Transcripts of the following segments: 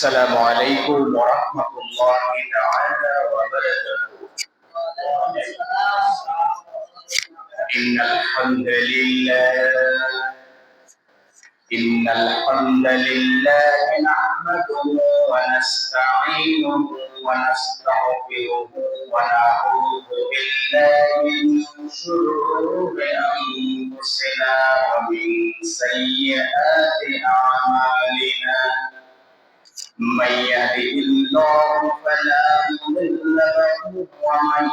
السلام عليكم ورحمة الله تعالى وبركاته. إن الحمد لله نحمده ونستعينه ونستغفره ونعوذ بالله من شرور أنفسنا ومن سيئات أعمالنا. من يهده الله فلا مضل له ومن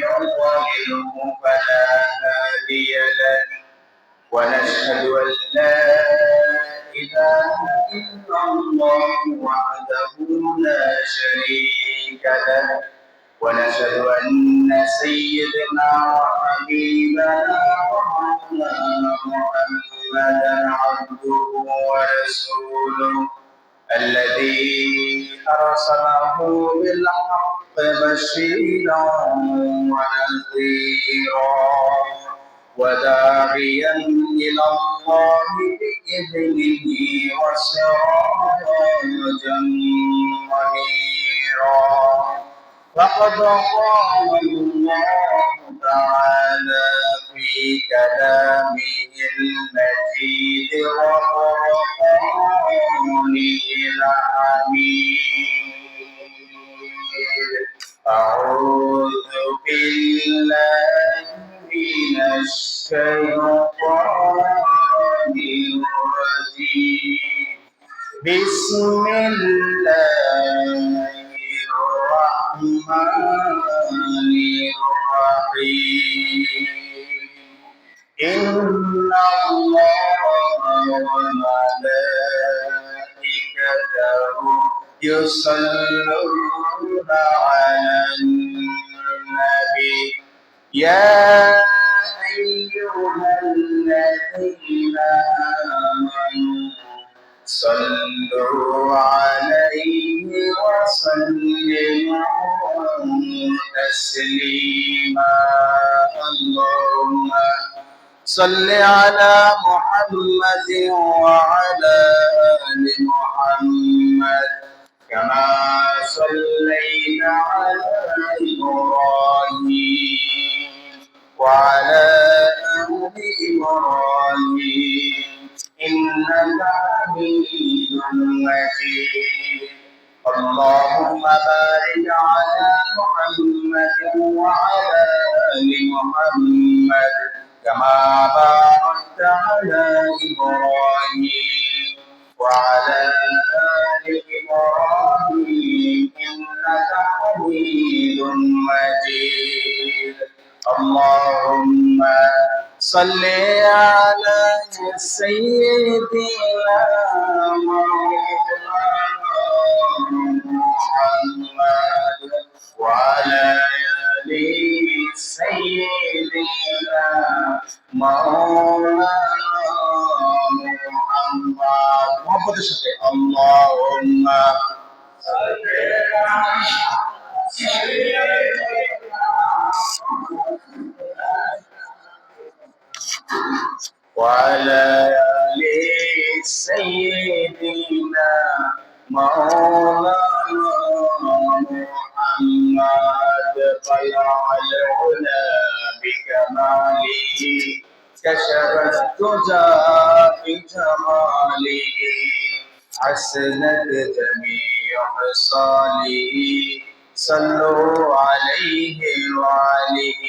يضلله فلا هادي له، ونشهد أن لا إله إلا الله وحده لا شريك له، ونشهد أن سيدنا وحبيبنا ومولانا محمدا عبده ورسوله الذي أرسله بالحق بشيرا ونذيرا وداعيا إلى الله بإذنه وسراجا منيرا. فقد قال الله تعالى في كلامه المجيد وقرآنه الحميد: أعوذ بالله من الشيطان الرجيم. بسم الله الرحمن الرحيم. إن الله وملائكته يصلون على النبي يا أيها الذين آمنوا صلوا عليه وسلموا تسليما. اللهم صل على محمد وعلى آل محمد كما صليت على إبراهيم وعلى آل إبراهيم إنك حميد مجيد. اللهم بارك على محمد وعلى آل محمد كما باركت على إبراهيم وعلى آل إبراهيم إنك حميد مجيد. اللهم صل على سيدنا محمد وعلى آل سيدنا مولانا محمد. محمد الشفيع. اللهم صل على وعلى آل سيدنا مولانا محمد. طلع العلا بكماله كشف الدجى بجماله حسنت جميع خصاله صلوا عليه وآله.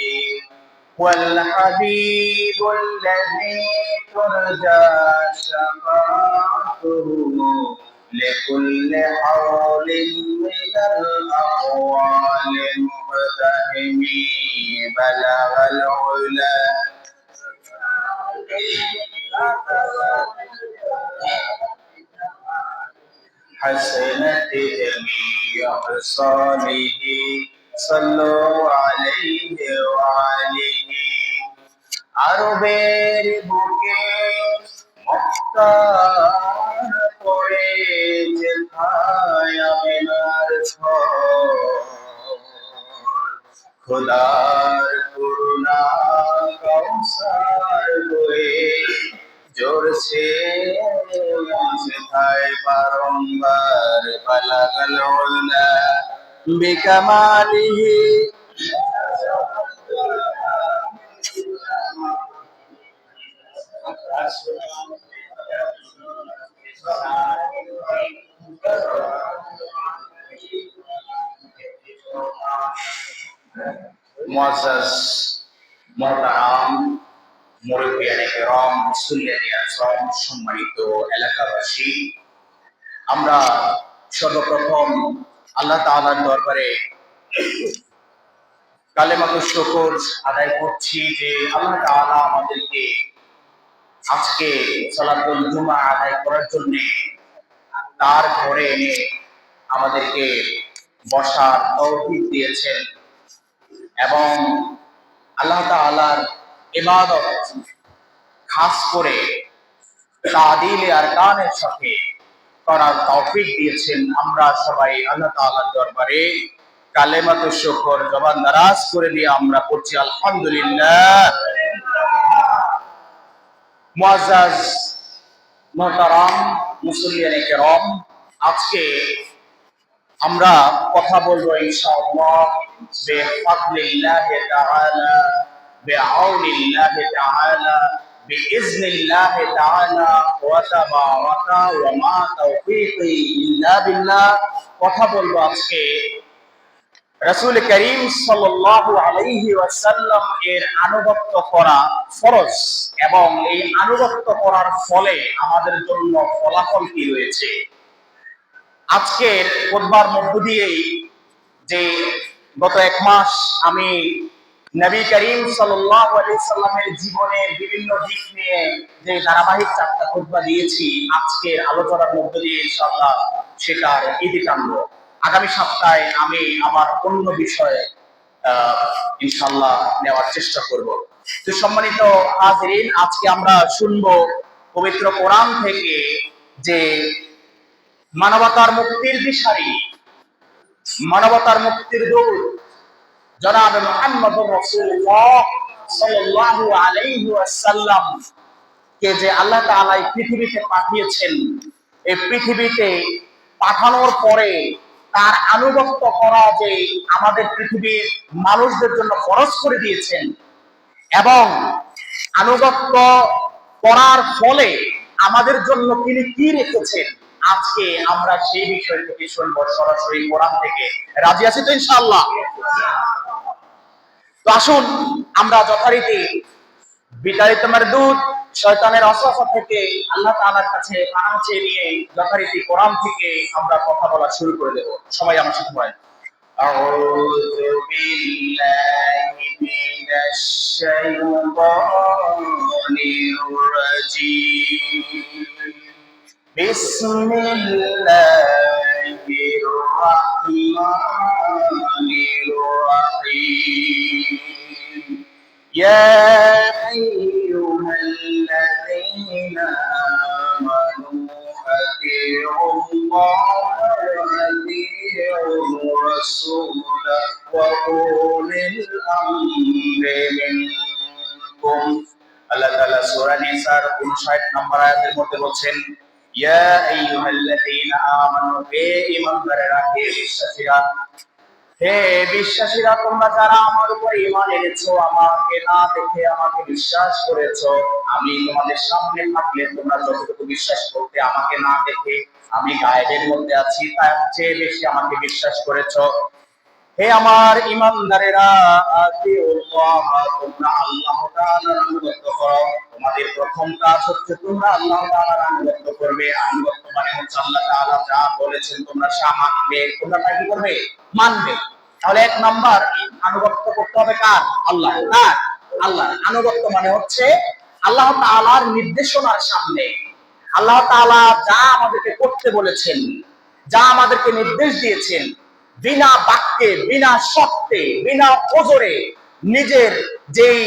والحبيب الذي ترجى شفاعته لكل حول من الأقوال المقتحم بلغ العلا حسنت جميع خصاله صلوا عليه وآله. আরবের বুকে মুক্তার করে যেথায় আমিনার ঘর, খোদার করুণা কৌসার বয়ে ঝরছে সেথায় বারংবার بلغ العلا بكماله মুআজ্জাজ মুহতারাম মুরব্বিয়ানে কেরাম মুসল্লিয়ানে আযম সম্মানিত এলাকাবাসী, আমরা সর্বপ্রথম আল্লাহ তাআলার দরবারে কালেমাতুশ শুকর আদায় করছি যে আল্লাহ তাআলা আমাদেরকে আজকে সালাতুল জুমা আদায় করার জন্য তার ঘরে এনে আমাদেরকে বসার তৌফিক দিয়েছেন এবং আল্লাহ তাআলার ইবাদত খাস করে তাদিলে আরকানের সাথে করার তৌফিক দিয়েছেন। আমরা সবাই আল্লাহ তাআলার দরবারে কালেমাতুশ শুকর জবান দারাজ করে দিয়ে আমরা পড়ছি আলহামদুলিল্লাহ। মুআজ্জাজ মুহতারাম মুসল্লিয়ানে কেরাম, আজকে আমরা কথা বলবো ইনশাআল্লাহ বিফাদলিল্লাহি তাআলা বিআউনিল্লাহি তাআলা বিইজনিল্লাহি তাআলা ওয়া তাবারাকা ওয়া মা তাওফীকি ইল্লা বিল্লাহ। কথা বলবো আজকে রাসূল করিম সাল্লাল্লাহু আলাইহি ওয়াসাল্লাম এর আনুগত্য করা ফরজ এবং এই আনুগত্য করার ফলে আমাদের জন্য ফলাফল কি রয়েছে। আজকের খুতবার মধ্য দিয়েই যে গত এক মাস আমি নবী করিম সাল্লাল্লাহু আলাইহি সাল্লামের জীবনের বিভিন্ন দিক নিয়ে যে ধারাবাহিক চারটা খুতবা দিয়েছি, আজকের আলোচনার মধ্য দিয়ে ইনশাআল্লাহ সেটার ইতি টানব। আগামী সপ্তাহে আমি আমার অন্য বিষয়ে ইনশাআল্লাহ নেওয়ার চেষ্টা করব। তো সম্মানিত হাজিরিন, আজকে আমরা শুনবো পবিত্র কোরআন থেকে যে মানবতার মুক্তির দিশারি, মানবতার মুক্তির দূত জনাব মুহাম্মদুর রাসূলুল্লাহ সাল্লাল্লাহু আলাইহি ওয়াসাল্লাম কে যে আল্লাহ তাআলা এই পৃথিবীতে পাঠিয়েছেন, এই পৃথিবীতে পাঠানোর পরে তার আনুগত্য করা যে আমাদের পৃথিবীর মানুষদের জন্য ফরজ করে দিয়েছেন এবং আনুগত্য করার ফলে আমাদের জন্য তিনি কি রেখেছেন, আজকে আমরা সেই বিষয় থেকে শুনবো সরাসরি কোরআন থেকে। রাজি আছি তো ইনশাআল্লাহ? তো আসুন আমরা যথারীতি বিতাড়িত মারদুদ শয়তানের ওয়াসওয়াসা থেকে আল্লাহ তাআলার কাছে পানাহ চেয়ে নিয়ে যথারীতি কোরআন থেকে আমরা কথা বলা শুরু করে দেব। সবাই আমার সাথে বলেন, আউযু বিল্লাহি মিনাশ শাইতানির রাজীম। বিসমিল্লাহির রাহমানির রাহিম। ইয়া আইয়ুহাল্লাযীনা আমানু আতিউল্লাহ ওয়া আতিউর রাসূল ওয়া উলিল আমরি মিনকুম। আল্লাহ তাআলা সূরা নিসার 59 নম্বর আয়াতের মধ্যে বলছেন, ইয়া আইয়ুহাল্লাযীনা আমানু, হে ঈমানদারেরা, হে বিশ্বাসীরা, হে বিশ্বাসীরা, তোমরা যারা আমার উপর ঈমান এনেছো, আমাকে না দেখে আমাকে বিশ্বাস করেছো, আমি তোমাদের সামনে থাকলে তোমরা যতটুকু বিশ্বাস করতে, আমাকে না দেখে আমি গায়েবের মধ্যে আছি তার চেয়ে বেশি আমাকে বিশ্বাস করেছো। হে আমার ঈমানদারেরা, আতিউল্লাহ, তোমরা আল্লাহ তাআলার আনুগত্য করো। তোমাদের প্রথম কাজ হচ্ছে তোমরা আল্লাহ তাআলার আনুগত্য করবে। আনুগত্য মানে হচ্ছে আল্লাহ তাআলা যা বলেছেন তোমরা তা মানবে, তোমরা কি করবে? মানবে। তাহলে এক নাম্বার আনুগত্য করতে হবে কার? আল্লাহ। কার? আল্লাহ। আনুগত্য মানে হচ্ছে আল্লাহ তাআলার নির্দেশনার সামনে আল্লাহ তাআলা যা আমাদেরকে করতে বলেছেন, যা আমাদেরকে নির্দেশ দিয়েছেন, বিনা বাক্যে, বিনা শর্তে, বিনা ওজরে নিজের যেই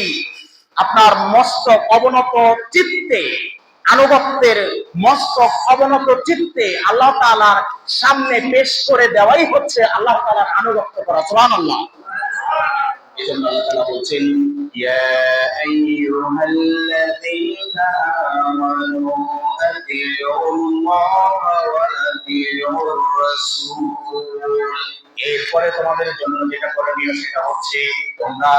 আপনার মস্তক অবনত চিত্তে, আনুগত্যের মস্তক অবনত চিত্তে আল্লাহ তাআলার সামনে পেশ করে দেওয়াই হচ্ছে আল্লাহ তাআলার আনুগত্য করা। সুবহানাল্লাহ। এজন্য আল্লাহ তাআলা বলছেন ইয়া আইয়ুহাল্লাযীনা আমানু আতিউল্লাহ ওয়া আতিউর রাসূল। এরপরে তোমাদের জন্য যেটা করণীয় সেটা হচ্ছে তোমরা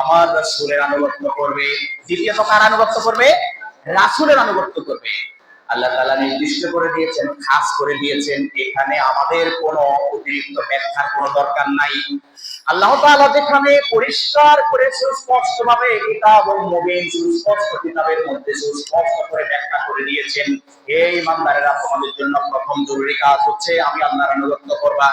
আমার রাসূলের আনুগত্য করবে। দ্বিতীয়ত কার আনুগত্য করবে? রাসূলের আনুগত্য করবে। আল্লাহ তাআলা নির্দিষ্ট করে দিয়েছেন, খাস করে দিয়েছেন, এখানে আমাদের কোনো অতিরিক্ত ব্যাখ্যার কোনো দরকার নাই। আল্লাহ তাআলা যেখানে পরিষ্কার করে সুস্পষ্টভাবে কিতাব ও মুবিন, সুস্পষ্ট কিতাবের মধ্যে সুস্পষ্ট করে ব্যাখ্যা করে দিয়েছেন, এই ইমানদারেরা তোমাদের জন্য প্রথম জরুরি কাজ হচ্ছে আমি আল্লাহর আনুগত্য করবা।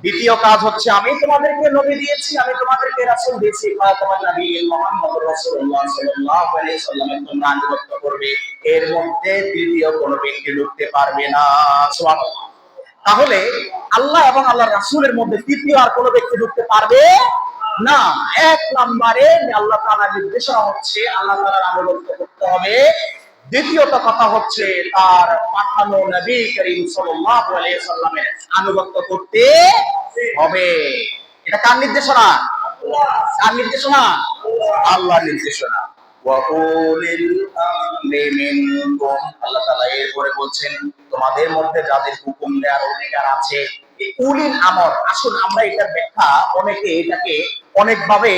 দ্বিতীয় কাজ হচ্ছে আমি তোমাদেরকে নবী দিয়েছি, আমি তোমাদেরকে রাসূল দিয়েছি, তোমার নবী মুহাম্মদ রাসূলুল্লাহ সাল্লাল্লাহু আলাইহি সাল্লামের তোমরা আনুগত্য করবে। এর মধ্যে তৃতীয় কোনো ব্যক্তি ঢুকতে পারবে না। সুবহানাল্লাহ। তাহলে আল্লাহ এবং আল্লাহর রাসূলের মধ্যে তৃতীয় আর কোনো ব্যক্তি ঢুকতে পারবে না। এক নম্বরে আল্লাহ তাআলার নির্দেশনা হচ্ছে আল্লাহ তাআলার আনুগত্য করতে হবে। দ্বিতীয়ত কথা হচ্ছে তার পাঠানো নবী করিম সাল্লাল্লাহু আলাইহি সাল্লামের আনুগত্য করতে হবে। এটা কার নির্দেশনা? কার নির্দেশনা? আল্লাহর নির্দেশনা। ওয়া উলিল আমরি মিনকুম, আল্লাহ তাআলা এরপরে বলছেন তোমাদের মধ্যে যাদের হুকুম দেওয়ার অধিকার আছে। এই উলিল আমর, আসলে আমরা এটার ব্যাখ্যা অনেকে এটাকে অনেকভাবে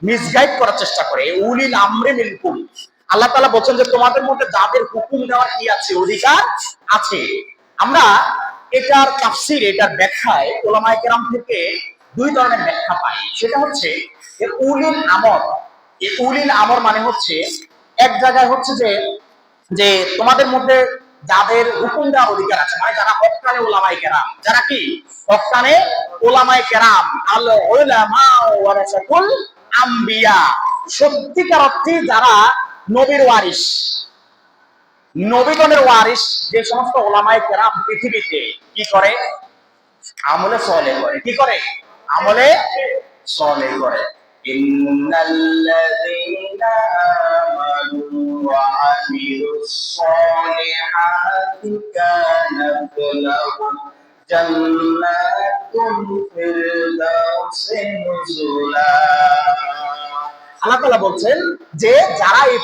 মিসগাইড করার চেষ্টা করে। উলিল আমরি মিনকুম, আল্লাহ তাআলা বলছেন যে তোমাদের মধ্যে যাদের হুকুম দেওয়ার কি আছে? অধিকার আছে। আমরা এটার তাফসীর, এটার ব্যাখ্যায় উলামায়ে কেরাম থেকে দুই ধরনের ব্যাখ্যা পাই। সেটা হচ্ছে যে উলিল আমর, এই উলিল আমর মানে হচ্ছে এক জায়গায় হচ্ছে যে তোমাদের মধ্যে যাদের হুকুম দেওয়ার অধিকার আছে, মানে যারা হক্কানে উলামায়ে কেরাম, যারা কি হক্কানে উলামায়ে কেরাম, আল উলামা ওয়ারাসাতুল আম্বিয়া, সত্যিকার অর্থে যারা নবীর ওয়ারিস, নবীগণের ওয়ারিস, যে সমস্ত উলামায়ে কেরাম পৃথিবীতে কি করে? আমলে সালেহ করে। কি করে? আমলে সালেহ করে। ইন্নাল্লাযীনা আমানু ওয়া আমিলুস সালিহাতি কানাত লাহুম জান্নাতুল ফিরদাউসি নুজুলা। আল্লাহ তাআলা বলছেন যে যারা এই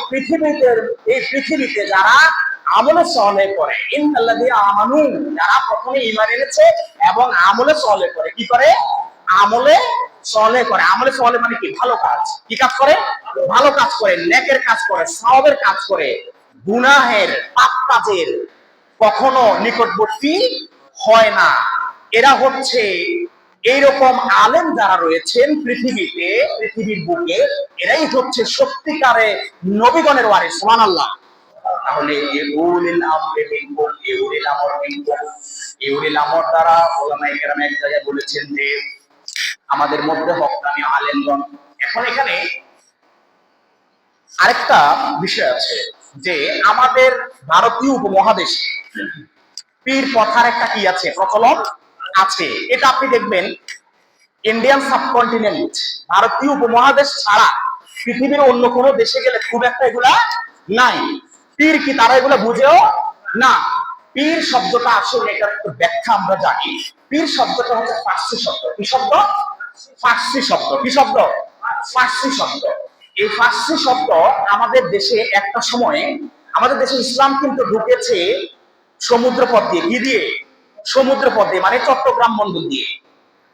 পৃথিবীতে যারা আমলে সালেহ করে, ইন্নাল্লাযীনা আমানু, যারা প্রথমে ঈমান এনেছে এবং আমলে সালেহ করে। কি করে? আমলে সালেহ করে। আমলে সালেহ মানে কি? ভালো কাজ। কি কাজ করে? ভালো কাজ করে, নেকের কাজ করে, সওয়াবের কাজ করে, গুনাহের, পাপ কাজের কখনো নিকটবর্তী হয় না। এরা হচ্ছে এইরকম আলেম যারা রয়েছেন পৃথিবীতে, পৃথিবীর বুকে, এরাই হচ্ছে সত্যিকারে নবীগণের ওয়ারিস। সুবহানাল্লাহ। তাহলে উলিল আমরি মিনকুম, উলিল আমর মিনকুম, উলিল আমর দ্বারা উলামায়ে কেরাম এক জায়গায় বলেছেন যে আমাদের মধ্যে হক্কানি আলেমগণ। এখন এখানে আরেকটা বিষয় আছে যে আমাদের ভারতীয় উপমহাদেশে পীর প্রথার একটা কি আছে? প্রচলন আছে। এটা আপনি দেখবেন ইন্ডিয়ান সাবকন্টিনেন্ট, ভারতীয় উপমহাদেশ ছাড়া পৃথিবীর অন্য কোনো দেশে গেলে খুব একটা এগুলা নাই। পীর কি তারা এগুলা বুঝেও না। পীর শব্দটা আসলে এটার একটু ব্যাখ্যা আমরা জানি। পীর শব্দটা হচ্ছে ফার্সি শব্দ। কি শব্দ? ফার্সি শব্দ। কি শব্দ? ফার্সি শব্দ। এই ফার্সি শব্দ আমাদের দেশে একটা সময়ে, আমাদের দেশে ইসলাম কিন্তু ঢুকেছে সমুদ্র পথ দিয়ে। কি দিয়ে? সমুদ্র পথ দিয়ে, মানে চট্টগ্রাম বন্দর দিয়ে।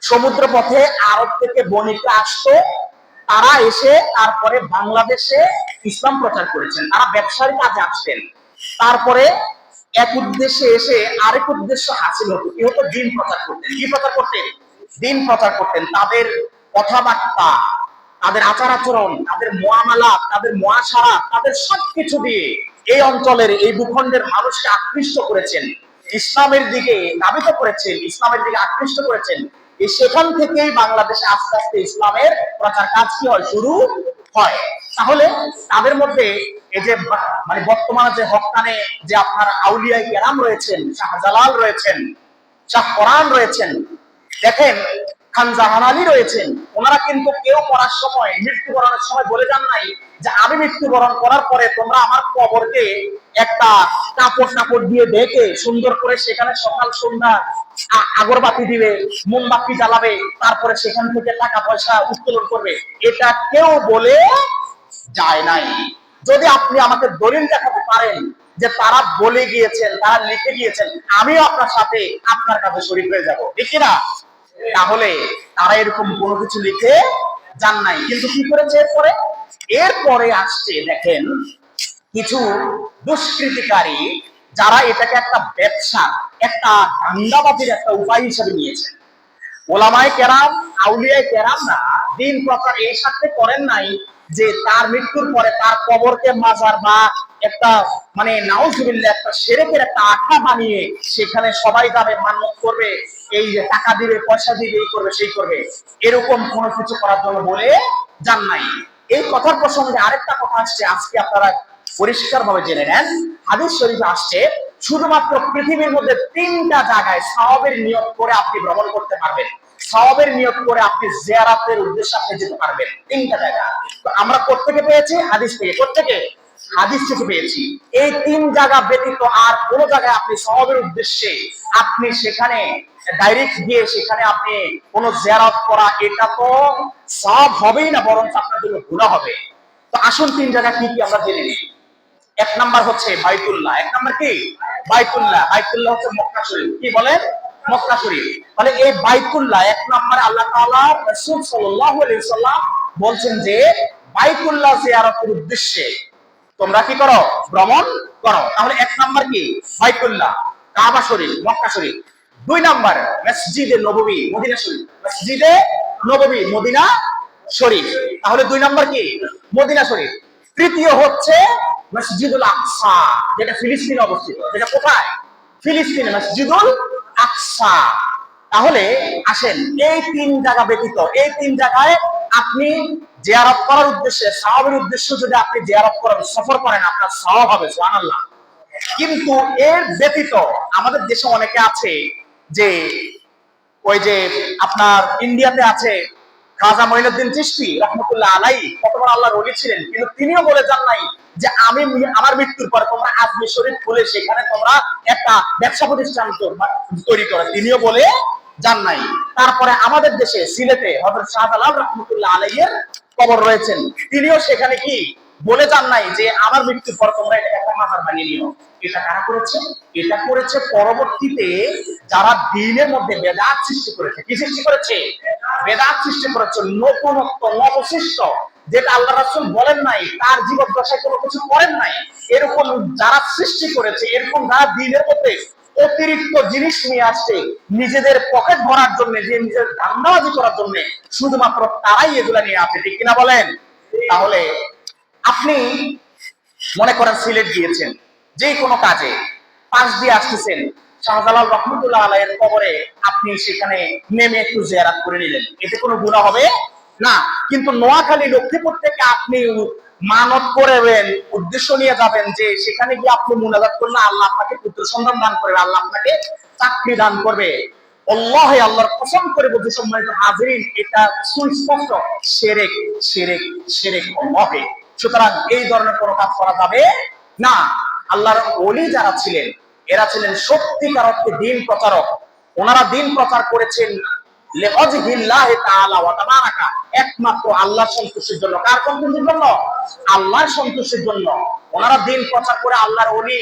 সমুদ্র পথে আরব থেকে বণিকরা আসতো, তারা এসে তারপরে বাংলাদেশে ইসলাম প্রচার করেছেন। তারা ব্যবসার কাজে আসতেন, তারপরে এক উদ্দেশ্যে এসে আরেক উদ্দেশ্য হাসিল হতো। কি হতো? দিন প্রচার করতেন। কি প্রচার করতেন? দিন প্রচার করতেন। তাদের কথাবার্তা, তাদের আচার আচরণ, তাদের মুআমালাত, তাদের মুআশারাত, তাদের সবকিছু দিয়ে এই অঞ্চলের, এই ভূখণ্ডের মানুষকে আকৃষ্ট করেছেন, ইসলামের দিকে ধাবিত করেছেন, ইসলামের দিকে আকৃষ্ট করেছেন। এই সেখান থেকেই বাংলাদেশে আস্তে আস্তে ইসলামের প্রচার কাজ কি হয়? শুরু হয়। তাহলে তাদের মধ্যে এই যে মানে বর্তমানে যে হক্কানে যে আপনার আউলিয়া কেরাম রয়েছেন, শাহজালাল রয়েছেন, শাহ কোরআন রয়েছেন, দেখেন খান জাহান আলী রয়েছেন, ওনারা কিন্তু কেউ মরার সময়, মৃত্যুবরণের সময় বলে যান নাই যে আমি মৃত্যুবরণ করার পরে তোমরা আমার কবরকে একটা কাপড় দিয়ে ঢেকে সুন্দর করে সেখানে সকাল সন্ধ্যা আগরবাতি দিবে, মোমবাতি জ্বালাবে, তারপরে সেখান থেকে টাকা পয়সা উত্তোলন করবে, এটা কেউ বলে যায় নাই। যদি আপনি আমাকে দলিল দেখাতে পারেন যে তারা বলে গিয়েছেন, তারা লিখে গিয়েছেন, আমিও আপনার সাথে আপনার কাছে শরীক হয়ে যাব, ঠিক না? তাহলে তারা এরকম কোনো কিছু লিখে যান নাই। কিন্তু কি করেছে এরপরে আসছে দেখেন কিছু দুষ্কৃতিকারী, যারা এটাকে একটা ব্যবসা, একটা ধান্দাবাজির একটা উপায় হিসেবে নিয়েছে। ওলামায়ে কেরাম, আউলিয়ায়ে কেরাম না দিন প্রচার এই স্বার্থে করেন নাই যে তার মৃত্যুর পরে তার কবরকে মাজার বা একটা মানে নাউজুবিল্লাহ একটা শিরকের একটা আখড়া বানিয়ে সেখানে সবাই যাবে, মান্যত করবে, এই যে টাকা দিবে, পয়সা দিবে, এই করবে, সেই করবে, এরকম কোনো কিছু করার জন্য বলে যান নাই। এই কথার প্রসঙ্গে আরেকটা কথা আসছে, আজকে আপনারা পরিষ্কার ভাবে জেনে নেন। হাদিস শরীফে আসছে শুধুমাত্র পৃথিবীর মধ্যে 3টা জায়গায় সওয়াবের নিয়ত করে আপনি ভ্রমণ করতে পারবেন, সওয়াবের নিয়ত করে আপনি জিয়ারাতের উদ্দেশ্যে আপনি যেতে পারবেন। 3টা জায়গা। তো আমরা কোত্থেকে পেয়েছি? হাদিস থেকে। কোত্থেকে? হাদিস থেকে পেয়েছি। এই 3 জায়গা ব্যতীত আর কোন জায়গায় আপনি সওয়াবের উদ্দেশ্যে আপনি সেখানে ডাইরেক্ট গিয়ে সেখানে আপনি কোন জিয়ারত করা, এটা তো সওয়াব হবেই না, বরং আপনার জন্য গুনাহ হবে। তো আসল 3 জায়গা কি কি আমরা জেনে নিই। 1 নাম্বার হচ্ছে বাইতুল্লাহ। 1 নাম্বার কি? বাইতুল্লাহ। বাইতুল্লাহ হচ্ছে মক্কা শরীফ। কি বলেন? মক্কা শরীফ। তাহলে এই বাইতুল্লাহ 1 নম্বরে আল্লাহ তাআলা রাসূল সাল্লাল্লাহু আলাইহি সাল্লাম বলছেন যে বাইতুল্লাহ জিয়ারতের উদ্দেশ্যে তোমরা কি করো? ভ্রমণ করো। তাহলে 1 নাম্বার কি? বাইতুল্লাহ, কাবা শরীফ, মক্কা শরীফ। 2 নাম্বার মসজিদে নববী, মদিনা শরীফ। মসজিদে নববী, মদিনা শরীফ। তাহলে 2 নাম্বার কি? মদিনা শরীফ। তৃতীয় হচ্ছে মসজিদুল আকসা, যেটা ফিলিস্তিনে অবস্থিত। যেটা কোথায়? ফিলিস্তিনে, মসজিদুল আকসা। তাহলে আসেন এই 3 জায়গা ব্যতীত, এই 3 জায়গায় আপনি জিয়ারত করার উদ্দেশ্যে, সওয়াবের উদ্দেশ্যে যদি আপনি জিয়ারত করেন, সফর করেন, আপনার সওয়াব হবে, সুবহানাল্লাহ। কিন্তু এর ব্যতীত আমাদের দেশে অনেকে আছে যে ওই যে আপনার ইন্ডিয়াতে আছে খাজা মঈনুদ্দিন চিশতি রাহমাতুল্লাহ আলাইহি, কত বড় আল্লাহর ওলি ছিলেন, কিন্তু তিনিও বলে যান নাই যে আমি আমার মৃত্যুর পরে তোমরা আজমি শরীফ খুলে সেখানে তোমরা একটা ব্যবসা প্রতিষ্ঠান তৈরি করো, তিনিও বলে যান নাই। তারপরে আমাদের দেশে সিলেটে হযরত শাহজালাল রাহমাতুল্লাহ আলাইহির কবর রয়েছেন, তিনিও সেখানে কি বলে যান নাই যে আমার মৃত্যুর পর তোমরা এটা একটা মাজার বানিয়ে নিও। এটা কারা করেছে? এটা করেছে পরবর্তীতে যারা দ্বীনের মধ্যে বেদাত সৃষ্টি করেছে। কি সৃষ্টি করেছে? বেদাত সৃষ্টি করেছে, নতুনত্ব, নবসৃষ্ট, যেটা আল্লাহ রাসূল বলেন নাই, তার জীবদ্দশায় কোনো কিছু করেন নাই, এরকম যারা সৃষ্টি করেছে, এরকম যারা দ্বীনের মধ্যে অতিরিক্ত জিনিস নিয়ে আসছে নিজেদের পকেট ভরার জন্য, যে নিজের ধান্দাবাজি করার জন্য, শুধুমাত্র তারাই এগুলা নিয়ে আসে, ঠিক কিনা বলেন? তাহলে আপনি মনে করেন সিলেট গিয়েছেন যে কোনো কাজে, পাশ দিয়ে আসতেছেন, শাহজালাল রাহমাতুল্লাহ আলাইহির কবরে আপনি সেখানে নেমে একটু জিয়ারত করে নিলেন, এতে কোনো গুনাহ হবে না। কিন্তু নোয়াখালী, লক্ষ্মীপুর থেকে আপনি মানত করবেন, উদ্দেশ্য নিয়ে যাবেন যে সেখানে গিয়ে আপনি মুনাজাত করলে আল্লাহ আপনাকে পুত্র সন্তান দান করবে, আল্লাহ আপনাকে চাকরি দান করবে, আল্লাহে আল্লাহর কসম করে বলতে সম্মানিত হাজিরিন, এটা সুস্পষ্ট শিরক, শিরক, শিরক হবে। সুতরাং এই ধরনের কোনো কাজ করা যাবে না। আল্লাহর ওলি যারা ছিলেন, এরা ছিলেন সত্যিকার অর্থে দ্বীন প্রচারক। ওনারা দ্বীন প্রচার করেছেন লিওয়াজহিল্লাহি তাআলা ওয়া তাবারাকা, একমাত্র আল্লাহর সন্তুষ্টির জন্য। কার সন্তুষ্টির জন্য? আল্লাহর সন্তুষ্টির জন্য। ওনারা দ্বীন প্রচার করে আল্লাহর ওলি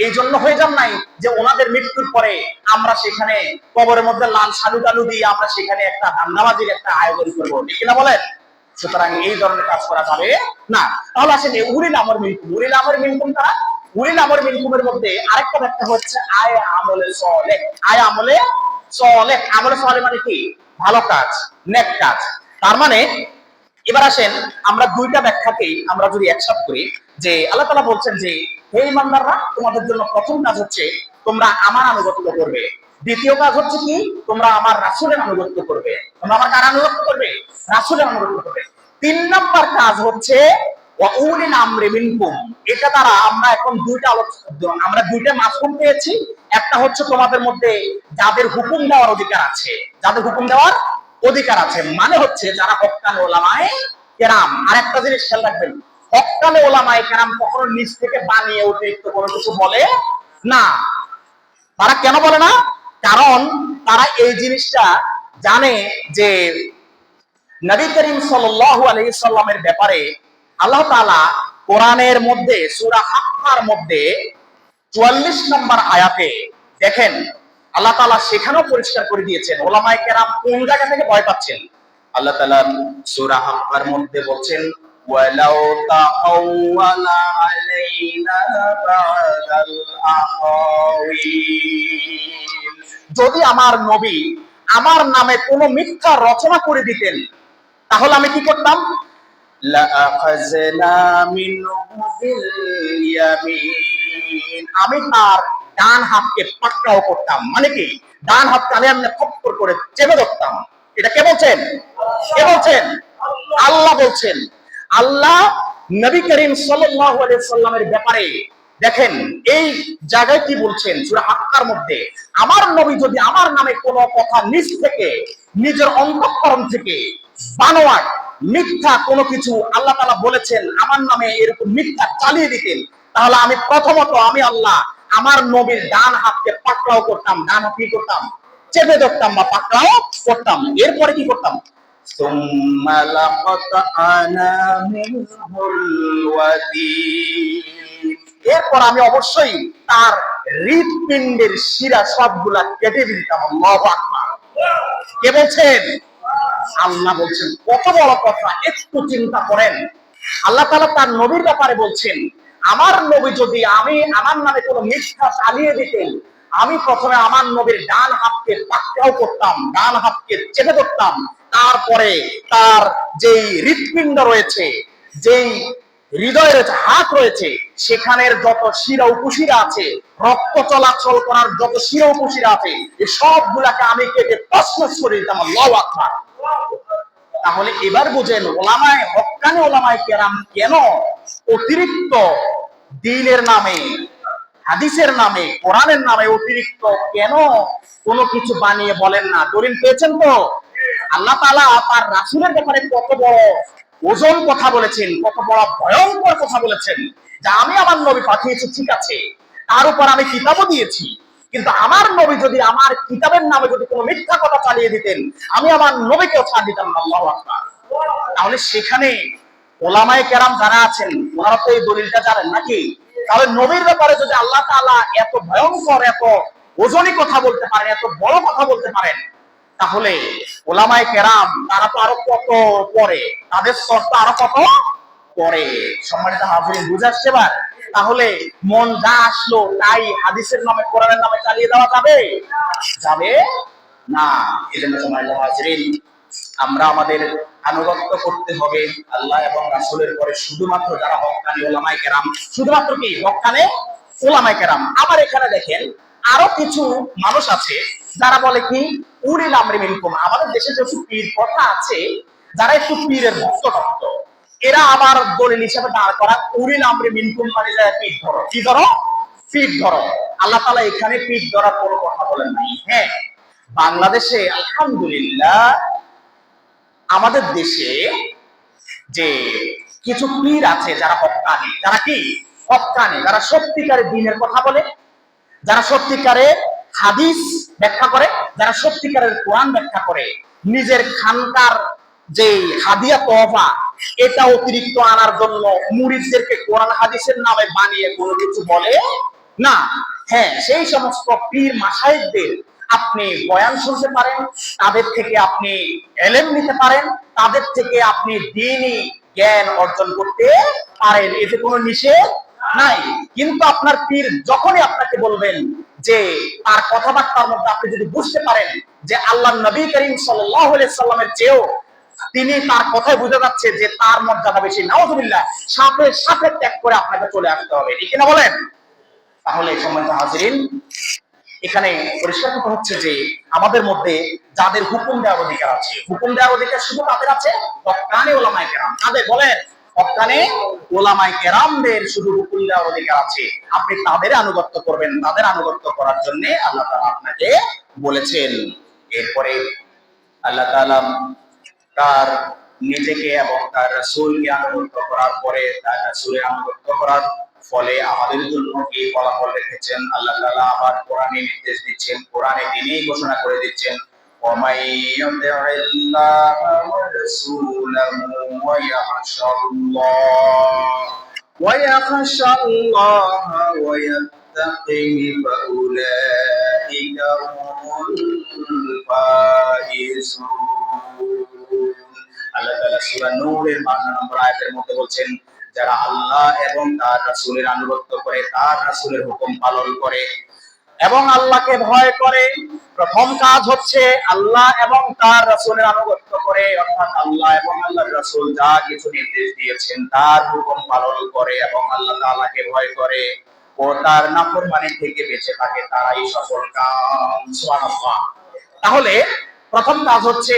এই জন্য হয়ে যান নাই যে ওনাদের মৃত্যুর পরে আমরা সেখানে কবরের মধ্যে লাল সালু টালু দিয়ে আমরা সেখানে একটা ধান্দাবাজির একটা আয়োজন করবো, ঠিক না বলেন? সুতরাং এই ধরনের কাজ করা যাবে না। তাহলে আসেন উলিল আমর মিনকুম। উলিল আমর মিনকুম কারা? উলিল আমর মিনকুমের মধ্যে আরেকটা ব্যাখ্যা হচ্ছে আয় আমলে সালেহ। আয় আমলে সালেহ, আমলে সালেহ মানে কি? ভালো কাজ, নেক কাজ। তার মানে এবার আসেন আমরা 2টা ব্যাখ্যাকেই আমরা যদি একসাথে করি, যে আল্লাহ তাআলা বলছেন যে হে ঈমানদাররা, তোমাদের জন্য প্রথম কাজ হচ্ছে তোমরা আমার আনুগত্য করবে, দ্বিতীয় কাজ হচ্ছে কি? তোমরা আমার রাসূলের আনুগত্য করবে। তোমরা আমার কার আনুগত্য করবে? রাসূলের আনুগত্য করবে। 3 নাম্বার কাজ হচ্ছে ওয়া উলিল আমরি মিনকুম। এটা দ্বারা আমরা এখন 2টা আমরা 2টা মাফহুম পেয়েছি। একটা হচ্ছে তোমাদের মধ্যে যাদের হুকুম দেওয়ার অধিকার আছে, যাদের হুকুম দেওয়ার অধিকার আছে, মানে হচ্ছে যারা হক্কানি উলামায়ে কেরাম। আরেকটা জিনিস খেয়াল রাখবেন, হক্কানি উলামায়ে কেরাম কখনো নিজ থেকে বানিয়ে অতিরিক্ত কোনো কিছু বলে না। তারা কেন বলে না? কারণ তারা এই জিনিসটা জানে যে নবী করিম সাল্লাল্লাহু আলাইহি সাল্লামের ব্যাপারে আল্লাহ তাআলা কোরআনের মধ্যে সূরা হাক্কার মধ্যে ৪৪ নম্বর আয়াতে দেখেন আল্লাহ তাআলা সেখানেও পরিষ্কার করে দিয়েছেন উলামায়ে কেরাম কোন জায়গা থেকে ভয় পাচ্ছেন। আল্লাহ তাআলা সূরা হাক্কার মধ্যে বলছেন ওয়ালাউ তাআওয়ালা আলাইনা বা'দাল আকাওয়িল, যদি আমার নবী আমার নামে কোনো মিথ্যা রচনা করে দিতেন তাহলে আমি কি করতাম? লাআখাযনা মিনহু বিল ইয়ামিন, আমি তার ডান হাতকে পাকড়াও করতাম। মানে কি, ডান হাতকে আমি খপ্পর করে চেপে ধরতাম। এটা কে বলছেন? কে বলছেন? আল্লাহ বলছেন। আল্লাহ নবী করিম সাল্লাল্লাহু আলাইহি সাল্লামের ব্যাপারে দেখেন এই জায়গায় কি বলছেন সূরা হাক্কার মধ্যে, আমার নবী যদি আমার নামে কোনো কথা নিজ থেকে নিজের অন্তঃকরণ থেকে বানোয়াট মিথ্যা কোনো কিছু আল্লাহ তাআলা বলেছেন আমার নামে এরকম মিথ্যা চালিয়ে দিতেন, তাহলে আমি প্রথমত আমি আল্লাহ আমার নবীর ডান হাতকে পাকড়াও করতাম, ডান হাত কি করতাম? চেপে ধরতাম বা পাকড়াও করতাম। এরপরে কি করতাম? সুম্মা লাকাতআনা মিনহুল ওয়াতিন, এরপর আমি অবশ্যই তার হৃৎপিণ্ডের শিরা সবগুলা কেটে দিতাম। আল্লাহু আকবার। কে বলছেন? আল্লাহ বলছেন। কত বড় কথা, একটু চিন্তা করেন। আল্লাহ তাআলা তার নবীর ব্যাপারে বলছেন আমার নবী যদি আমি আমার নামে কোনো মিথ্যা চালিয়ে দিতেন আমি প্রথমে আমার নবীর ডান হাতকে পাকড়াও করতাম, ডান হাতকে চেপে ধরতাম, তারপরে তার যেই হৃৎপিণ্ড রয়েছে, যেই হৃদয়ের হাত রয়েছে, সেখানের যত শিরা উপশিরা আছে, রক্ত চলাচল করার যত শিরা উপশিরা আছে, এই সবগুলাকে আমি কেটে তছনছ করে দিতাম। আল্লাহু আকবার। তাহলে এবার বুঝেন ওলামায়ে হক্কানি ওলামায়ে কেরাম কেন অতিরিক্ত দ্বীনের নামে, হাদিসের নামে, কোরআনের নামে অতিরিক্ত কেন কোনো কিছু বানিয়ে বলেন না। দলিল পেয়েছেন তো? আল্লাহ তাআলা তার রাসূলের ব্যাপারে কত বড় ওজন কথা বলেছেন, কত বড় ভয়ঙ্কর কথা বলেছেন যে আমি আমার নবী পাঠিয়েছি ঠিক আছে, তার উপর আমি কিতাবও দিয়েছি, কিন্তু আমার নবী যদি আমার কিতাবের নামে যদি কোনো মিথ্যা কথা চালিয়ে দিতেন আমি আমার নবীকেও ছাড় দিতাম না। আল্লাহু আকবার। তাহলে সেখানে ওলামায়ে কেরাম যারা আছেন ওনারা তো এই দলিলটা জানেন নাকি? তাহলে নবীর ব্যাপারে যদি আল্লাহ তাআলা এত ভয়ঙ্কর এত ওজনী কথা বলতে পারেন, এত বড় কথা বলতে পারেন, তাহলে ওলামায়ে কেরাম তারা তো আরো কত পরে, তাদের স্তর তো আরো কত পরে। সম্মানিত হাজিরিন, বুঝে আসছে এবার? তাহলে মন যা আসলো তাই হাদিসের নামে কোরআনের নামে চালিয়ে দেওয়া যাবে? যাবে না। এজন্য সম্মানিত হাজিরিন আমরা আমাদের আনুগত্য করতে হবে আল্লাহ এবং রাসূলের পরে শুধুমাত্র যারা হক্কানি ওলামায়ে কেরাম, শুধুমাত্র কি হক্কানি ওলামায়ে কেরাম। আবার এখানে দেখেন আরো কিছু মানুষ আছে যারা বলে কি উলিল আমরি মিনকুম, আমাদের দেশে যে পীর কথা আছে যারা একটু পীরের ভক্ত ভক্ত, এরা আবার দলিল হিসেবে দাঁড় করা উলিল আমরি মিনকুম মানে যায় পীর ধরো, কি ধরো? পীর ধরো। আল্লাহ তাআলা এখানে পীর ধরার কোনো কথা বলেন নাই। হ্যাঁ, বাংলাদেশে আলহামদুলিল্লাহ আমাদের দেশে যে কিছু পীর আছে যারা হক্কানি, যারা কি হক্কানি, যারা সত্যিকারের দ্বীনের কথা বলে, যারা সত্যিকারের হাদিস ব্যাখ্যা করে, যারা সত্যিকারের কোরআন ব্যাখ্যা করে, নিজের খানকার যে হাদিয়া তওবা এটা অতিরিক্ত আনার জন্য মুরিদদেরকে কোরআন হাদিসের নামে বানিয়ে কোনো কিছু বলে না। হ্যাঁ, সেই সমস্ত পীর মাশায়েখদের আপনি বয়ান শুনতে পারেন, তাদের থেকে আপনি ইলম নিতে পারেন, তাদের থেকে আপনি দ্বীনি জ্ঞান অর্জন করতে পারেন, এতে কোনো নিষেধ নাই। কিন্তু আপনার পীর যখনই আপনাকে বলবেন যে তার কথাবার্তার মধ্যে আপনি যদি বুঝতে পারেন যে আল্লাহর নবী করিম সাল্লাল্লাহু আলাইহি সাল্লামের চেয়েও তিনি তার কথায় বোঝা যাচ্ছে যে তার মর্যাদা বেশি, নাউযুবিল্লাহ, সাথে সাথে ত্যাগ করে আপনাকে চলে আসতে হবে, ঠিক না বলেন? তাহলে সম্মানিত হাজিরিন এখানে পরিষ্কার কথা হচ্ছে যে আমাদের মধ্যে যাদের হুকুম দেওয়ার অধিকার আছে, হুকুম দেওয়ার অধিকার শুধু তাদের আছে হক্কানি ওলামায়ে কেরাম। তাদের বলেন হক্কানি ওলামায়ে কেরামদের শুধু হুকুম দেওয়ার অধিকার আছে, আপনি তাদের আনুগত্য করবেন, তাদের আনুগত্য করার জন্য আল্লাহ তাআলা আপনাকে বলেছেন। এরপরে আল্লাহ তাআলা তার নিজেকে এবং তার রাসূলকে আনুগত্য করার পরে তার রাসূলের আনুগত্য করার ফলে আমাদের জন্য কি ফলাফল রেখেছেন। আল্লাহ তাআলা আবার কোরআনে নির্দেশ দিচ্ছেন, কোরআনে তিনিই ঘোষণা করে দিচ্ছেন, ومن يطع الله ورسوله ويخشى الله ويتقه فأولئك هم الفائزون। আল্লাহ তাআলা সূরা নূরের 52 নম্বর আয়াতের মধ্যে বলছেন, যারা আল্লাহ এবং তার রাসূলের আনুগত্য করে, তার রাসূলের হুকুম পালন করে এবং আল্লাহকে ভয় করে। প্রথম কাজ হচ্ছে আল্লাহ এবং তার রাসূলের আনুগত্য করে, অর্থাৎ আল্লাহ এবং আল্লাহর রাসূল যা কিছু নির্দেশ দিয়েছেন তার হুকুম পালন করে এবং আল্লাহ তাআলাকে ভয় করে ও তার নাফরমানি থেকে বেঁচে থাকে, তারাই সফলকাম। সুবহানাল্লাহ। তাহলে প্রথম কাজ হচ্ছে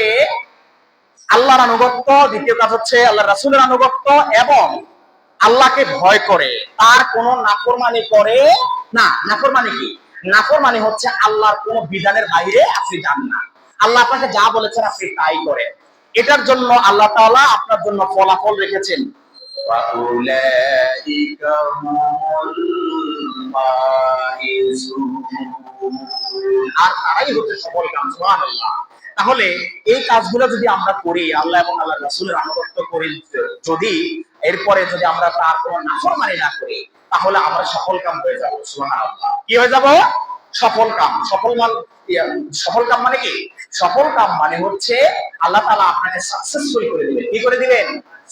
আল্লাহর আনুগত্য, দ্বিতীয় কাজ হচ্ছে আল্লাহর রাসূলের আনুগত্য এবং আল্লাহকে ভয় করে, তার কোনো নাফরমানি করে না। নাফরমানি কি? নাফরমানি হচ্ছে আল্লাহর কোনো বিধানের বাইরে আপনি যান না, আল্লাহ আপনাকে যা বলেছেন আপনি তাই করেন। এটার জন্য আল্লাহ তাআলা আপনার জন্য ফলাফল রেখেছেন, ওয়াউলাইকা হুমুল ফাইজুন, আর তারাই হচ্ছে সফলকাম। সুবহানাল্লাহ। তাহলে এই কাজগুলো যদি আমরা করি, আল্লাহ এবং আল্লাহর রাসূলের আনুগত্য করি, যদি এরপরে যদি আমরা তার কোনো নাফরমানি না করি, তাহলে আমরা সফলকাম হয়ে যাব। সুবহানাল্লাহ। কি হয়ে যাব? সফলকাম। সফলকাম মানে কি? সফলকাম মানে হচ্ছে আল্লাহ তাআলা আপনাকে সাকসেসফুল করে দিবেন। কি করে দিবেন?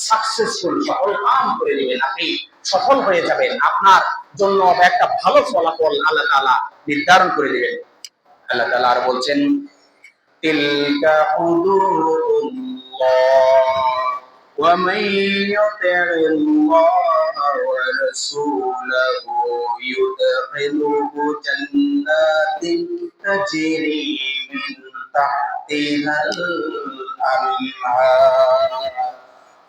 সাকসেসফুল, সফলকাম করে দিবেন। আপনি সফল হয়ে যাবেন, আপনার জন্য একটা ভালো ফলাফল আল্লাহ তাআলা নির্ধারণ করে দিবেন। আল্লাহ তাআলা আর বলছেন, তিলকা হুদুদুল্লাহ ওয়া মান ইউতি'িল্লাহ ওয়া রাসূলাহু ইউদখিলহু জান্নাতিন তাজরি মিন তাহতিহাল আনহার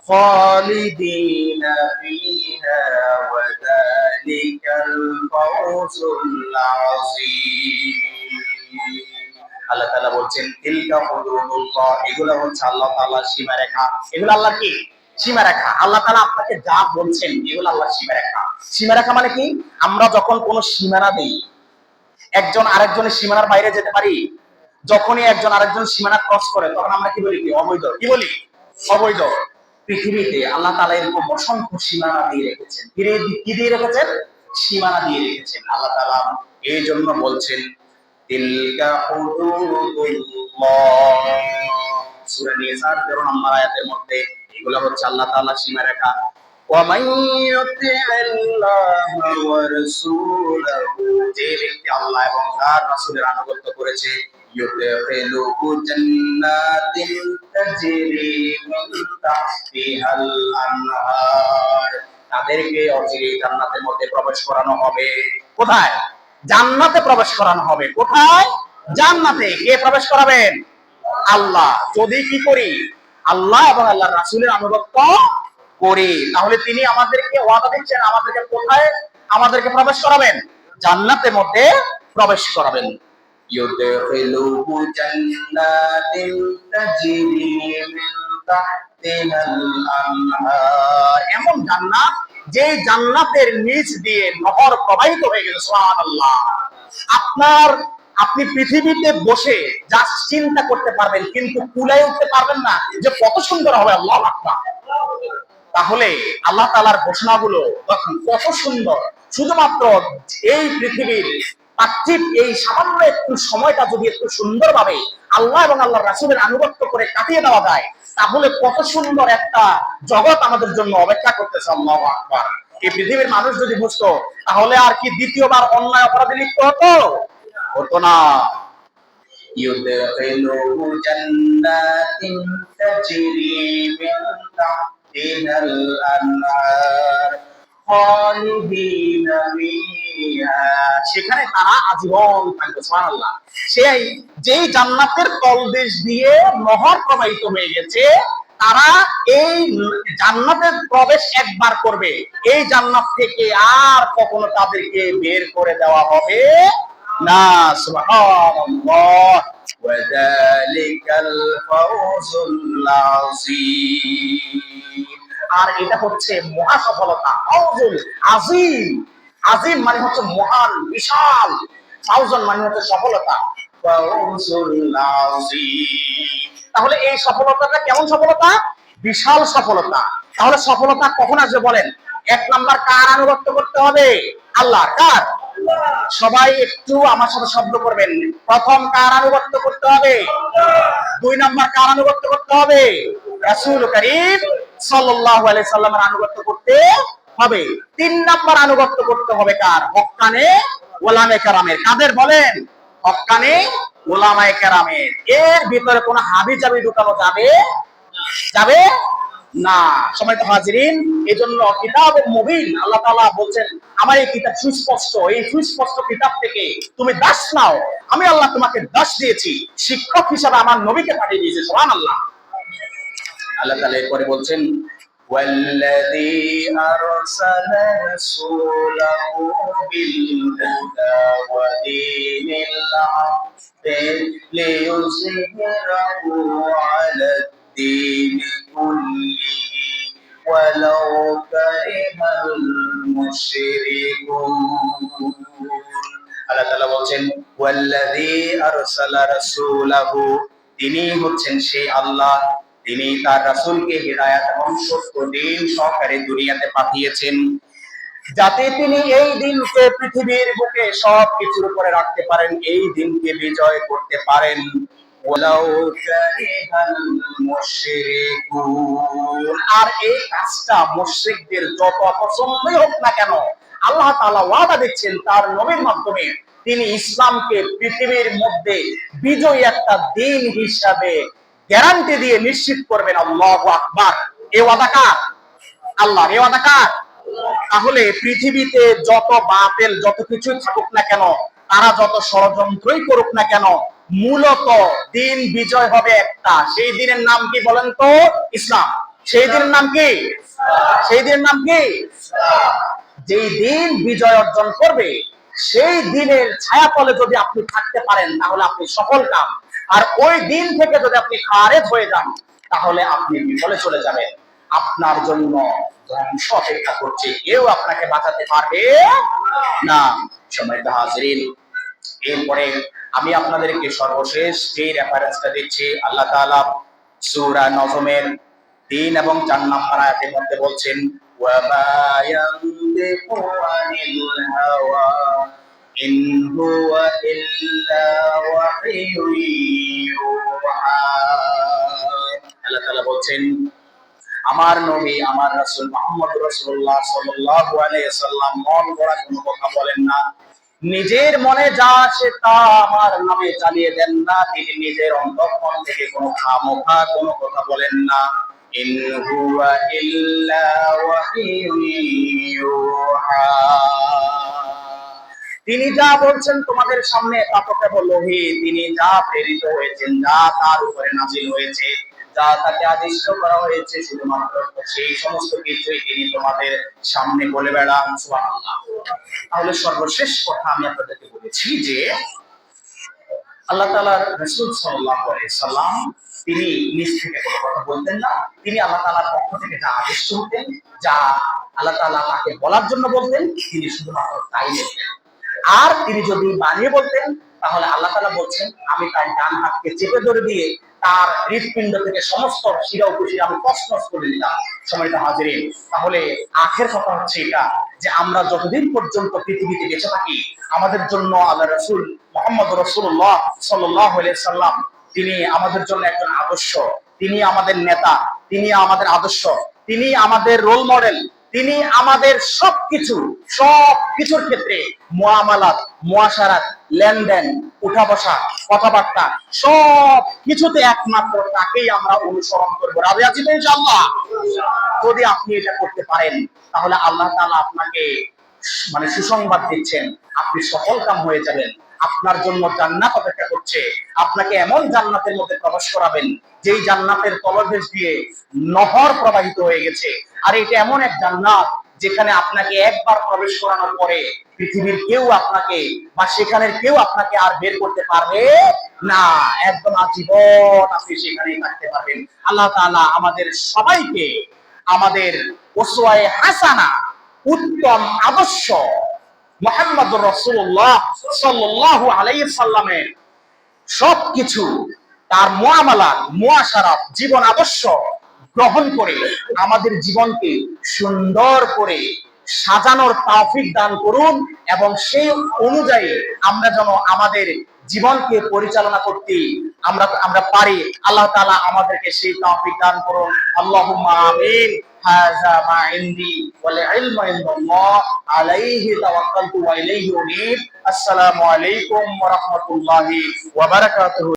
খালিদিনা ফিহা ওয়া যালিকাল ফাওজুল আযীম। আল্লাহ তাআলা বলছেন, তিলকা হুদুদুল্লাহ, এগুলো হচ্ছে আল্লাহ তাআলার সীমারেখা। এগুলো আল্লাহ কি? সীমারেখা। আল্লাহ তাআলা আপনাকে যা বলছেন এগুলো আল্লাহর সীমারেখা। সীমারেখা মানে কি? আমরা যখন কোনো সীমানা দেই, একজন আরেকজনের সীমানার বাইরে যেতে পারি। যখনই একজন আরেকজন সীমানা ক্রস করে তখন আমরা কি বলি? কি? অবৈধ। কি বলি? অবৈধ। পৃথিবীতে আল্লাহ তাআলা এরকম অসংখ্য সীমানা দিয়ে রেখেছেন। কি দিয়ে রেখেছেন? সীমানা দিয়ে রেখেছেন। আল্লাহ তাআলা এই জন্য বলছেন, তিলকা হুদুদুল্লাহ, সূরা নিসার 13 নম্বর আয়াতের মধ্যে এগুলো হচ্ছে আল্লাহ তাআলার সীমারেখা। ওয়া মান ইউতি'িল্লাহ ওয়া রাসূলাহু, যে ব্যক্তি আল্লাহ এবং তার রাসূলের আনুগত্য করেছে, ইউদখিলুহু জান্নাতিন তাজরি মিন তাহতিহাল আনহার, তাদেরকে অচিরেই জান্নাতের মধ্যে প্রবেশ করানো হবে। কোথায়? জান্নাতে প্রবেশ করানো হবে। কোথায়? জান্নাতে। কে প্রবেশ করাবেন? আল্লাহ। যদি কি করি? আল্লাহ এবং আল্লাহর রাসূলের আনুগত্য করি, তাহলে তিনি আমাদেরকে ওয়াদা দিচ্ছেন, আমাদেরকে কোথায়? আমাদেরকে প্রবেশ করাবেন? জান্নাতের মধ্যে প্রবেশ করাবেন। ইউদখিলুহু জান্নাতিন তাজরি মিন তাহতিহাল আনহার, এমন জান্নাত যে জান্নাতের নিচ দিয়ে নহর প্রবাহিত হয়ে গেছে। সুবহানাল্লাহ। আপনি পৃথিবীতে বসে যা চিন্তা করতে পারবেন কিন্তু কুলায় উঠতে পারবেন না যে কত সুন্দর হবে। আল্লাহু আকবার। তাহলে আল্লাহ তাআলার ঘোষণাগুলো কত সুন্দর। শুধুমাত্র এই পৃথিবীর পার্থিব এই সামান্য একটু সময়টা যদি একটু সুন্দরভাবে আল্লাহ এবং আল্লাহর রাসূলের আনুগত্য করে কাটিয়ে দেওয়া যায়, তাহলে কত সুন্দর একটা জগৎ আমাদের জন্য অপেক্ষা করতেছে। আল্লাহু আকবার। এই পৃথিবীর মানুষ যদি বুঝতো, তাহলে আর কি দ্বিতীয়বার অন্যায় অপরাধে লিপ্ত হতো না। ইউদখিলুহু জান্নাতিন তাজরি মিন তাহতিহাল আনহার খালিদিনা ফিহা, সেখানে তারা আজীবন থাকবে। সুবহানাল্লাহ। সেই যেই জান্নাতের তলদেশ দিয়ে নহর প্রবাহিত হয়ে গেছে, তারা এই জান্নাতের প্রবেশ একবার করবে, এই জান্নাত থেকে আর কখনো তাদেরকে বের করে দেওয়া হবে না। সুবহানাল্লাহ। ওয়া যালিকাল ফাওজুল আযীম। আর এটা হচ্ছে মহা সফলতা। ফাউজুল আজিম, আজিম মানে হচ্ছে মহান, বিশাল, ফাউজন মানে হচ্ছে সফলতা। ফাউজুল আজিম, তাহলে এই সফলতাটা কেমন সফলতা? বিশাল সফলতা। তাহলে সফলতা কখন আসবে বলেন? এক নাম্বার কার আনুগত্য করতে হবে? আল্লাহ। কার? সবাই একটু আমার সাথে শব্দ করবেন। প্রথম কার আনুগত্য করতে হবে? দুই নাম্বার কার আনুগত্য করতে হবে? রাসূল করিম সাল্লাল্লাহু আলাইহি সাল্লামের আনুগত্য করতে হবে। তিন নাম্বার আনুগত্য করতে হবে কার? হক্কানে ওলামায়ে কেরামের। কাদের বলেন? হক্কানে ওলামায়ে কেরামের। এর ভিতরে কোনো হাবিজাবি ঢুকানো যাবে যাবে না। সম্মানিত হাজিরিন, এজন্য কিতাব মুবিন, আল্লাহ তাআলা বলছেন আমার এই কিতাব সুস্পষ্ট, এই সুস্পষ্ট কিতাব থেকে তুমি দাস নাও। আমি আল্লাহ তোমাকে দাস দিয়েছি, শিক্ষক হিসাবে আমার নবীকে পাঠিয়ে দিয়েছি। সুবহানাল্লাহ। আল্লাহ তাআলা এরপরে বলছেন ওয়াল্লাযী আরসালা রাসূলাহু বিল-হুদা ওয়া দীনিল হাক্কি লিইয়ুযহিরাহু আলা-দ্দীনি কুল্লিহি ওয়ালাউ কারিহাল মুশরিকুন। আল্লাহ তাআলা বলছেন ওয়াল্লাযী আরসালা রাসূলাহু, তিনি হচ্ছেন সেই আল্লাহ, তিনি তার রাসূলকে হিদায়াত এবং সত্য দ্বীন সহকারে দুনিয়াতে পাঠিয়েছেন, যাতে তিনি এই দিনকে পৃথিবীর বুকে সবকিছুর উপরে রাখতে পারেন, এই দিনকে বিজয় করতে পারেন। ওয়ালাউ কারিহাল মুশরিকুন, আর এই কাজটা মুশরিকদের যত অপছন্দই হোক না কেন, আল্লাহ তাআলা ওয়াদা দিচ্ছেন তার নবীর মাধ্যমে তিনি ইসলামকে পৃথিবীর মধ্যে বিজয়ী একটা দিন হিসাবে গ্যারান্টি দিয়ে নিশ্চিত করবেন। আল্লাহু আকবার। এই ওয়াদা কার? আল্লাহ। এই ওয়াদা কার? তাহলে পৃথিবীতে যত বাতিল যত কিছুই থাকুক না কেন, তারা যত ষড়যন্ত্রই করুক না কেন, মূলত দিন বিজয় হবে একটা। সেই দিনের নাম কি বলেন তো? ইসলাম। সেই দিনের নাম কি? সেই দিনের নাম কি? যেই দিন বিজয় অর্জন করবে, সেই দিনের ছায়াতলে যদি আপনি থাকতে পারেন তাহলে আপনি সফল কাম। আর ওই দিন থেকে যদি আপনি খারেজ হয়ে যান তাহলে আপনি বিফলে চলে যাবেন। আপনার জন্য ধ্বংস অপেক্ষা করছে, কেউ আপনাকে বাঁচাতে পারবে না। সম্মানিত হাজিরিন, এরপরে আমি আপনাদেরকে সর্বশেষ যে রেফারেন্সটা দিচ্ছি, আল্লাহ তাআলা সূরা নজমের ৩ এবং ৪ নম্বর আয়াতের মধ্যে বলছেন ওয়া মা ইয়ানতিকু আনিল হাওয়া ইন হুয়া ইল্লা ওয়াহয়ুন ইউহা। আল্লাহ তাআলা বলছেন আমার নবী, আমার রাসূল মুহাম্মদ রাসূলুল্লাহ সাল্লাল্লাহু আলাইহি ওয়াসাল্লাম মন গড়া কোনো কথা বলেন না, নিজের মনে যা আসে তা আমার নামে চালিয়ে দেন না, তিনি নিজের অন্তঃকরণ থেকে কোনো খামোখা কোনো কথা বলেন না। ইন হুয়া ইল্লা ওয়াহয়ুন ইউহা, তিনি যা বলছেন তোমাদের সামনে তা তো কেবল ওহী, তিনি যা প্রেরিত হয়েছেন, যা তার উপরে নাযিল হয়েছে, যা তাকে আদিষ্ট করা হয়েছে, শুধুমাত্র সেই সমস্ত কিছুই তিনি তোমাদের সামনে বলে বেড়ান। সুবহানাল্লাহ। তাহলে সর্বশেষ কথা আমি আপনাদেরকে বলেছি যে আল্লাহ তাআলার রাসূল সাল্লাল্লাহু আলাইহি সাল্লাম তিনি নিজ থেকে কোনো কথা বলতেন না, তিনি আল্লাহ তাআলার পক্ষ থেকে যা আদেশ হতেন, যা আল্লাহ তাআলা তাকে বলার জন্য বলতেন, তিনি শুধুমাত্র তাই বলতেন। আর তিনি যদি বানিয়ে বলতেন তাহলে আল্লাহ তাআলা বলছেন আমি তার ডান হাতকে চেপে ধরে দিয়ে তার হৃৎপিণ্ড থেকে সমস্ত শিরা উপশিরা আমি তছনছ করে দিতাম। সম্মানিত হাজিরিন, তাহলে আখের কথা হচ্ছে এটা যে আমরা যতদিন পর্যন্ত পৃথিবীতে বেঁচে থাকি আমাদের জন্য আল্লাহ রাসূল মুহাম্মদ রাসূলুল্লাহ সাল্লাল্লাহু আলাইহি সাল্লাম তিনি আমাদের জন্য একজন আদর্শ, তিনি আমাদের নেতা, তিনি আমাদের আদর্শ, তিনি আমাদের রোল মডেল, তিনি আমাদের সবকিছুর ক্ষেত্রে মুআমালাত, মুআশারাত, লেনদেন, উঠা বসা, কথাবার্তা সব কিছুতে একমাত্র তাকেই আমরা অনুসরণ করবো। রাজি আছি তো ইনশাআল্লাহ? যদি আপনি এটা করতে পারেন তাহলে আল্লাহ তাআলা আপনাকে মানে সুসংবাদ দিচ্ছেন, আপনি সফল কাম হয়ে যাবেন। আপনার জন্য জান্নাত অপেক্ষা করছে, আপনাকে এমন জান্নাতের মধ্যে প্রবেশ করাবেন যেই জান্নাতের তলদেশ দিয়ে নহর প্রবাহিত হয়ে গেছে। আর এটা এমন এক জান্নাত যেখানে আপনাকে একবার প্রবেশ করানোর পরে পৃথিবীর কেউ আপনাকে বা সেখানের কেউ আপনাকে আর বের করতে পারবে না, একদম আজীবন আপনি সেখানেই থাকতে পারবেন। আল্লাহ তাআলা আমাদের সবাইকে আমাদের উসওয়ায়ে হাসানা, উত্তম আদর্শ মুহাম্মদুর রাসূলুল্লাহ সাল্লাল্লাহু আলাইহি সাল্লামের সবকিছু, তার মুআমালাত, মুআশারাত, জীবন আদর্শ গ্রহণ করে আমাদের জীবনকে সুন্দর করে সাজানোর তৌফিক দান করুন, এবং সেই অনুযায়ী আমরা যেন আমাদের জীবনকে পরিচালনা করতে আমরা পারি। আল্লাহ তাআলা আমাদেরকে সেই তৌফিক দান করুন। আল্লাহুম্মা আমিন। হাযা মা ইনদি ওয়াল ইলমু ইনদাল্লাহ আলাইহি তাওয়াক্কালতু ওয়া ইলাইহি উনীব। আসসালামু আলাইকুম ওয়া রাহমাতুল্লাহি ওয়া বারাকাতুহু।